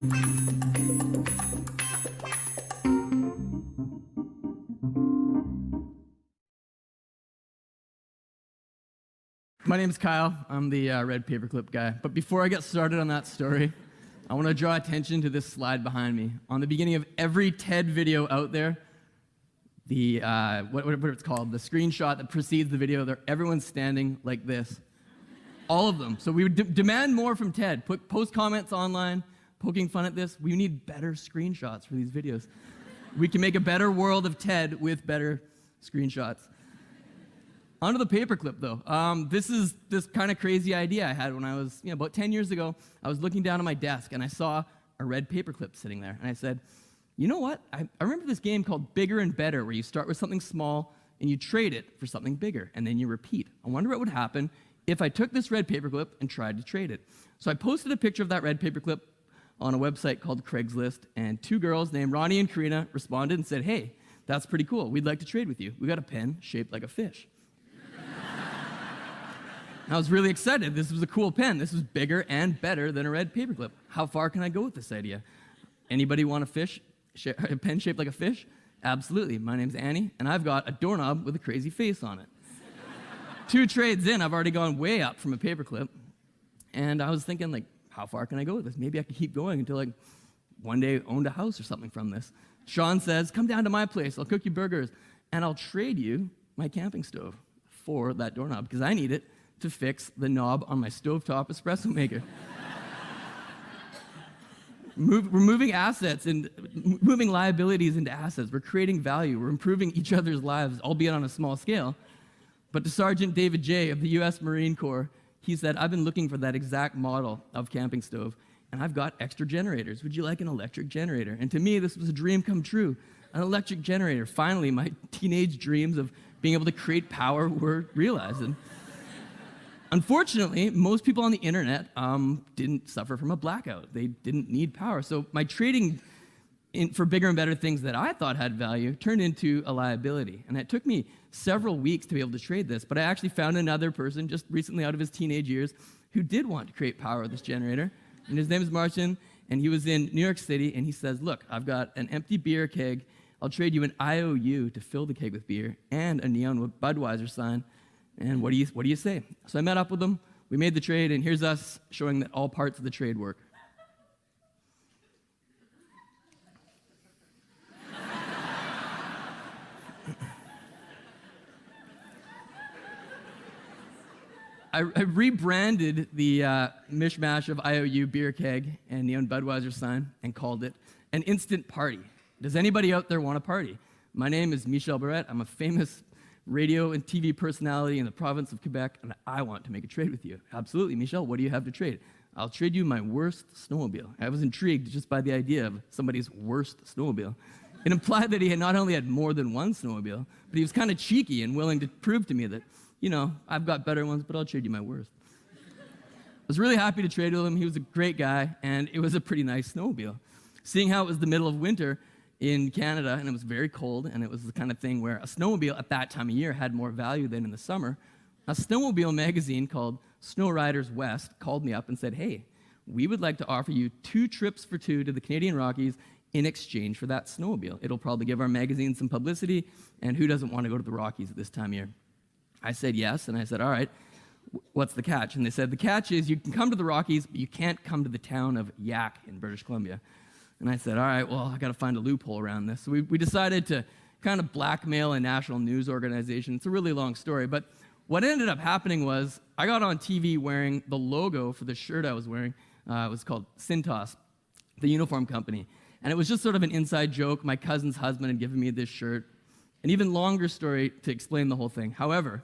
My name's Kyle. I'm the red paperclip guy. But before I get started on that story, I want to draw attention to this slide behind me. On the beginning of every TED video out there, the what it's called, the screenshot that precedes the video, everyone's standing like this. All of them. So we would demand more from TED. Post comments online, poking fun at this. We need better screenshots for these videos. We can make a better world of TED with better screenshots. Onto the paperclip, though. This is this kind of crazy idea I had when I was, about 10 years ago. I was looking down at my desk, and I saw a red paperclip sitting there. And I said, you know what? I remember this game called Bigger and Better, where you start with something small, and you trade it for something bigger, and then you repeat. I wonder what would happen if I took this red paperclip and tried to trade it. So I posted a picture of that red paperclip on a website called Craigslist, and two girls named Ronnie and Karina responded and said, hey, that's pretty cool. We'd like to trade with you. We got a pen shaped like a fish. I was really excited. This was a cool pen. This was bigger and better than a red paperclip. How far can I go with this idea? Anybody want a pen shaped like a fish? Absolutely. My name's Annie, and I've got a doorknob with a crazy face on it. 2 trades in, I've already gone way up from a paperclip, and I was thinking, how far can I go with this? Maybe I could keep going until, one day owned a house or something from this. Sean says, come down to my place. I'll cook you burgers, and I'll trade you my camping stove for that doorknob, because I need it to fix the knob on my stovetop espresso maker. We're moving assets and moving liabilities into assets. We're creating value. We're improving each other's lives, albeit on a small scale. But to Sergeant David J. of the U.S. Marine Corps, he said, I've been looking for that exact model of camping stove, and I've got extra generators. Would you like an electric generator? And to me, this was a dream come true. An electric generator. Finally, my teenage dreams of being able to create power were realized. And unfortunately, most people on the internet didn't suffer from a blackout. They didn't need power. So my trading for bigger and better things that I thought had value turned into a liability. And it took me several weeks to be able to trade this, but I actually found another person just recently out of his teenage years who did want to create power with this generator. And his name is Martin, and he was in New York City, and he says, look, I've got an empty beer keg. I'll trade you an IOU to fill the keg with beer and a neon Budweiser sign. And what do you say? So I met up with him, we made the trade, and here's us showing that all parts of the trade work. I rebranded the mishmash of IOU beer keg and neon Budweiser sign and called it an instant party. Does anybody out there want a party? My name is Michel Barrette. I'm a famous radio and TV personality in the province of Quebec, and I want to make a trade with you. Absolutely, Michel, what do you have to trade? I'll trade you my worst snowmobile. I was intrigued just by the idea of somebody's worst snowmobile. It implied that he had not only had more than one snowmobile, but he was kind of cheeky and willing to prove to me that, I've got better ones, but I'll trade you my worst. I was really happy to trade with him. He was a great guy, and it was a pretty nice snowmobile. Seeing how it was the middle of winter in Canada, and it was very cold, and it was the kind of thing where a snowmobile at that time of year had more value than in the summer, a snowmobile magazine called Snow Riders West called me up and said, hey, we would like to offer you 2 trips for 2 to the Canadian Rockies in exchange for that snowmobile. It'll probably give our magazine some publicity, and who doesn't want to go to the Rockies at this time of year? I said yes, and I said, all right, what's the catch? And they said, the catch is you can come to the Rockies, but you can't come to the town of Yak in British Columbia. And I said, all right, well, I got to find a loophole around this. So we decided to kind of blackmail a national news organization. It's a really long story, but what ended up happening was I got on TV wearing the logo for the shirt I was wearing. It was called Cintas, the uniform company. And it was just sort of an inside joke. My cousin's husband had given me this shirt. An even longer story to explain the whole thing. However,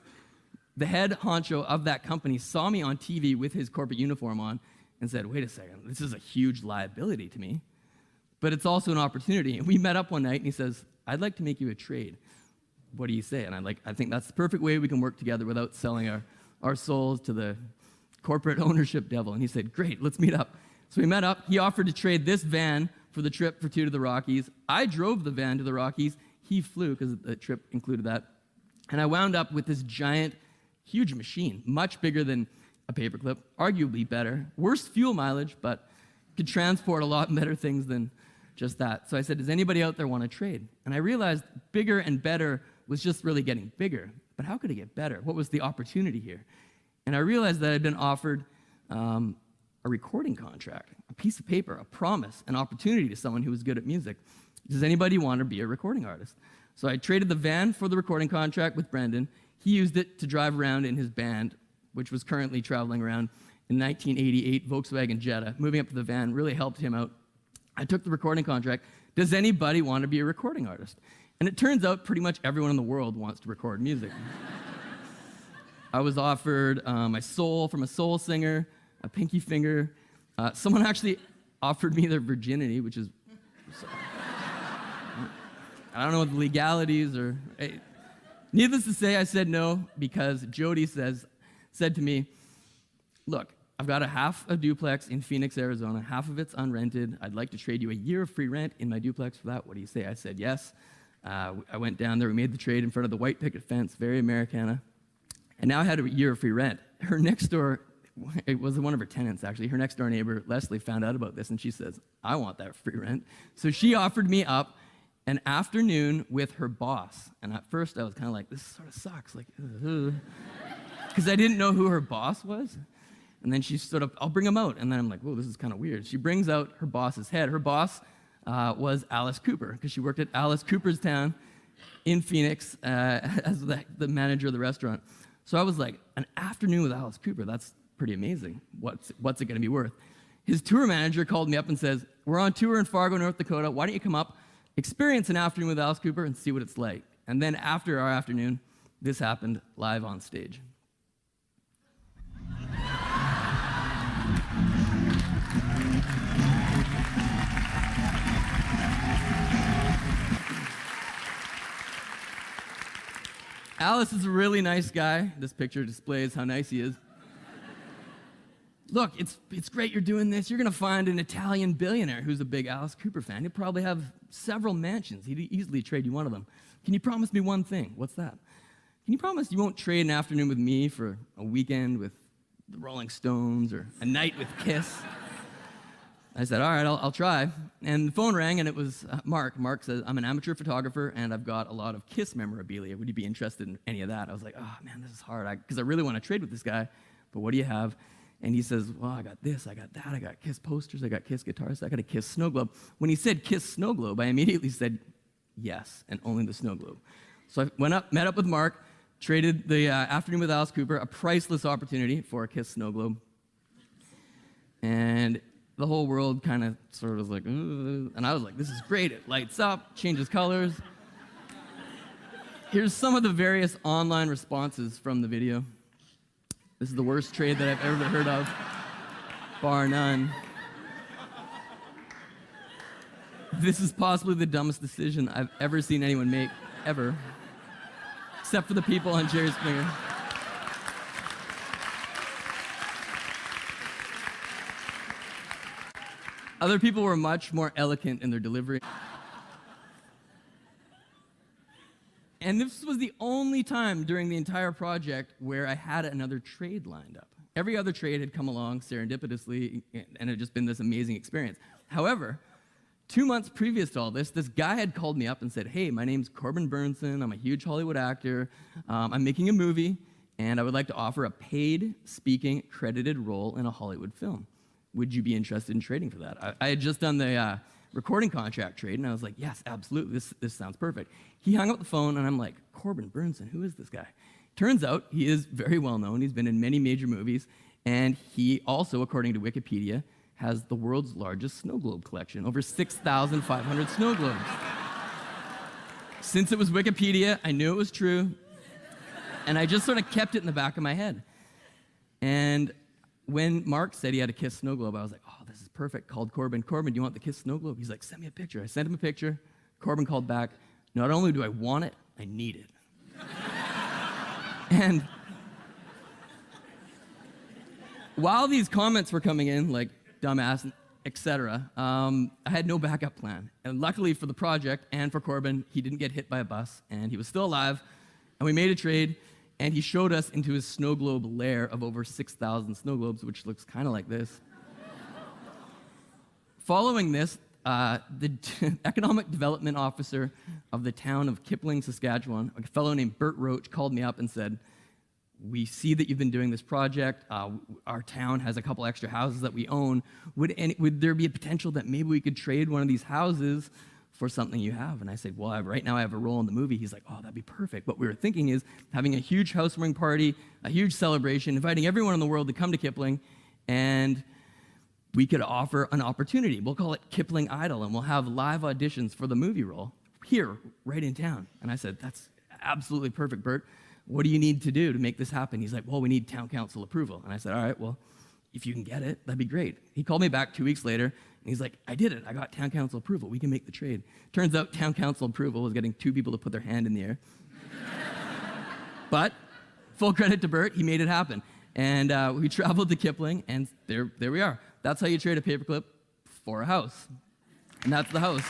the head honcho of that company saw me on TV with his corporate uniform on and said, wait a second, this is a huge liability to me, but it's also an opportunity. And we met up one night, and he says, I'd like to make you a trade. What do you say? And I think that's the perfect way we can work together without selling our souls to the corporate ownership devil. And he said, great, let's meet up. So we met up. He offered to trade this van for the trip for 2 to the Rockies. I drove the van to the Rockies. He flew, because the trip included that. And I wound up with this giant, huge machine, much bigger than a paperclip, arguably better, worse fuel mileage, but could transport a lot better things than just that. So I said, does anybody out there want to trade? And I realized bigger and better was just really getting bigger. But how could it get better? What was the opportunity here? And I realized that I'd been offered a recording contract, a piece of paper, a promise, an opportunity to someone who was good at music. Does anybody want to be a recording artist? So I traded the van for the recording contract with Brendan. He used it to drive around in his band, which was currently traveling around in 1988 Volkswagen Jetta. Moving up to the van really helped him out. I took the recording contract. Does anybody want to be a recording artist? And it turns out pretty much everyone in the world wants to record music. I was offered my soul from a soul singer, a pinky finger. Someone actually offered me their virginity, which is... I don't know what the legalities are. Needless to say, I said no because Jody said to me, look, I've got a half a duplex in Phoenix, Arizona. Half of it's unrented. I'd like to trade you a year of free rent in my duplex for that. What do you say? I said yes. I went down there. We made the trade in front of the white picket fence, very Americana. And now I had a year of free rent. Her next door, it was one of her tenants, actually. Her next door neighbor, Leslie, found out about this, and she says, I want that free rent. So she offered me up an afternoon with her boss. And at first, I was kind of like, this sort of sucks. Like, because I didn't know who her boss was. And then she sort of, I'll bring him out. And then I'm like, whoa, this is kind of weird. She brings out her boss's head. Her boss was Alice Cooper, because she worked at Alice Cooperstown in Phoenix as the manager of the restaurant. So I was like, an afternoon with Alice Cooper, that's pretty amazing. What's it going to be worth? His tour manager called me up and says, we're on tour in Fargo, North Dakota. Why don't you come up, experience an afternoon with Alice Cooper, and see what it's like? And then after our afternoon, this happened live on stage. Alice is a really nice guy. This picture displays how nice he is. Look, it's great you're doing this. You're going to find an Italian billionaire who's a big Alice Cooper fan. He'll probably have several mansions. He'd easily trade you one of them. Can you promise me one thing? What's that? Can you promise you won't trade an afternoon with me for a weekend with the Rolling Stones or a night with Kiss? I said, all right, I'll try. And the phone rang, and it was Mark. Mark says, I'm an amateur photographer, and I've got a lot of Kiss memorabilia. Would you be interested in any of that? I was like, oh, man, this is hard, because I really want to trade with this guy, but what do you have? And he says, well, I got this, I got that, I got Kiss posters, I got Kiss guitars, I got a Kiss snow globe. When he said Kiss snow globe, I immediately said yes, and only the snow globe. So I went up, met up with Mark, traded the afternoon with Alice Cooper, a priceless opportunity for a Kiss snow globe. And the whole world kind of sort of was like, ooh. And I was like, this is great. It lights up, changes colors. Here's some of the various online responses from the video. This is the worst trade that I've ever heard of, bar none. This is possibly the dumbest decision I've ever seen anyone make, ever. Except for the people on Jerry Springer. Other people were much more eloquent in their delivery. And this was the only time during the entire project where I had another trade lined up. Every other trade had come along serendipitously, and it had just been this amazing experience. However, 2 months previous to all this guy had called me up and said, hey, my name's Corbin Burnson. I'm a huge Hollywood actor. I'm making a movie, and I would like to offer a paid speaking credited role in a Hollywood film. Would you be interested in trading for that? I had just done the recording contract trade, and I was like, yes, absolutely, this sounds perfect. He hung up the phone, and I'm like, Corbin Burnson, who is this guy? Turns out he is very well known. He's been in many major movies, and he also, according to Wikipedia, has the world's largest snow globe collection, over 6,500 snow globes. Since it was Wikipedia, I knew it was true, and I just sort of kept it in the back of my head. And when Mark said he had a Kiss snow globe, I was like, oh, this is perfect. Called Corbin. Corbin, do you want the Kiss snow globe? He's like, send me a picture. I sent him a picture. Corbin called back. Not only do I want it, I need it. And while these comments were coming in, like dumbass, etc., I had no backup plan. And luckily for the project and for Corbin, he didn't get hit by a bus, and he was still alive, and we made a trade. And he showed us into his snow globe lair of over 6,000 snow globes, which looks kind of like this. following this, the economic development officer of the town of Kipling, Saskatchewan, a fellow named Bert Roach, called me up and said, we see that you've been doing this project. Our town has a couple extra houses that we own. Would there be a potential that maybe we could trade one of these houses for something you have? And I said, well, right now I have a role in the movie. He's like, oh, that'd be perfect. What we were thinking is having a huge housewarming party, a huge celebration, inviting everyone in the world to come to Kipling, and we could offer an opportunity. We'll call it Kipling Idol, and we'll have live auditions for the movie role here, right in town. And I said, that's absolutely perfect, Bert. What do you need to do to make this happen? He's like, well, we need town council approval. And I said, all right, well, if you can get it, that'd be great. He called me back 2 weeks later, and he's like, I did it. I got town council approval. We can make the trade. Turns out town council approval was getting 2 people to put their hand in the air. But full credit to Bert, he made it happen. And we traveled to Kipling, and there we are. That's how you trade a paperclip for a house. And that's the house.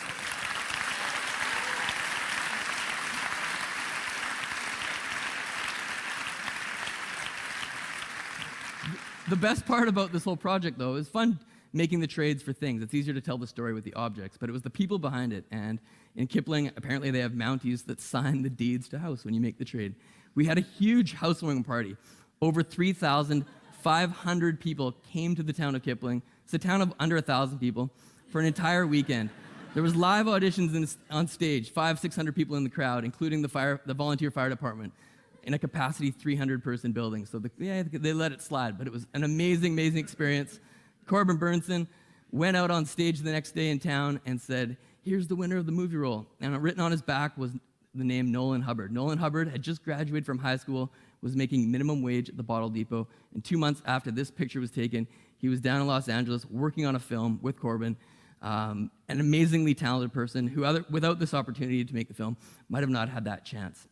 The best part about this whole project, though, is fun making the trades for things. It's easier to tell the story with the objects, but it was the people behind it. And in Kipling, apparently they have Mounties that sign the deeds to house when you make the trade. We had a huge housewarming party. Over 3,500 people came to the town of Kipling. It's a town of under 1,000 people for an entire weekend. There was live auditions on stage, 500-600 people in the crowd, including the volunteer fire department, in a capacity 300-person building. So they let it slide, but it was an amazing, amazing experience. Corbin Burnson went out on stage the next day in town and said, here's the winner of the movie role. And written on his back was the name Nolan Hubbard. Nolan Hubbard had just graduated from high school, was making minimum wage at the Bottle Depot, and 2 months after this picture was taken, he was down in Los Angeles working on a film with Corbin, an amazingly talented person who, without this opportunity to make the film, might have not had that chance.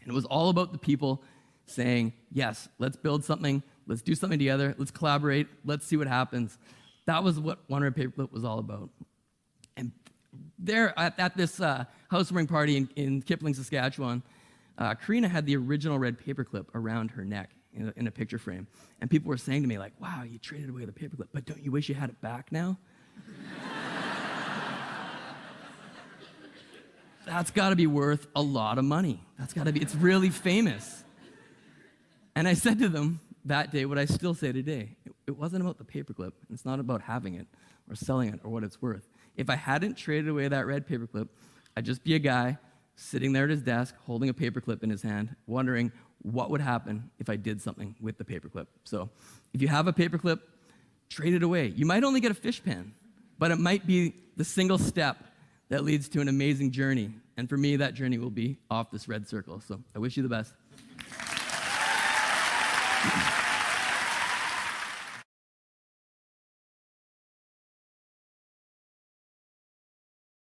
And it was all about the people saying, yes, let's build something, let's do something together, let's collaborate, let's see what happens. That was what One Red Paperclip was all about. And there, at this housewarming party in Kipling, Saskatchewan, Karina had the original red paperclip around her neck in a picture frame. And people were saying to me, like, wow, you traded away the paperclip, but don't you wish you had it back now? That's got to be worth a lot of money. It's really famous. And I said to them that day what I still say today. It wasn't about the paperclip. It's not about having it or selling it or what it's worth. If I hadn't traded away that red paperclip, I'd just be a guy sitting there at his desk holding a paperclip in his hand, wondering what would happen if I did something with the paperclip. So if you have a paperclip, trade it away. You might only get a fish pan, but it might be the single step that leads to an amazing journey. And for me, that journey will be off this red circle. So I wish you the best.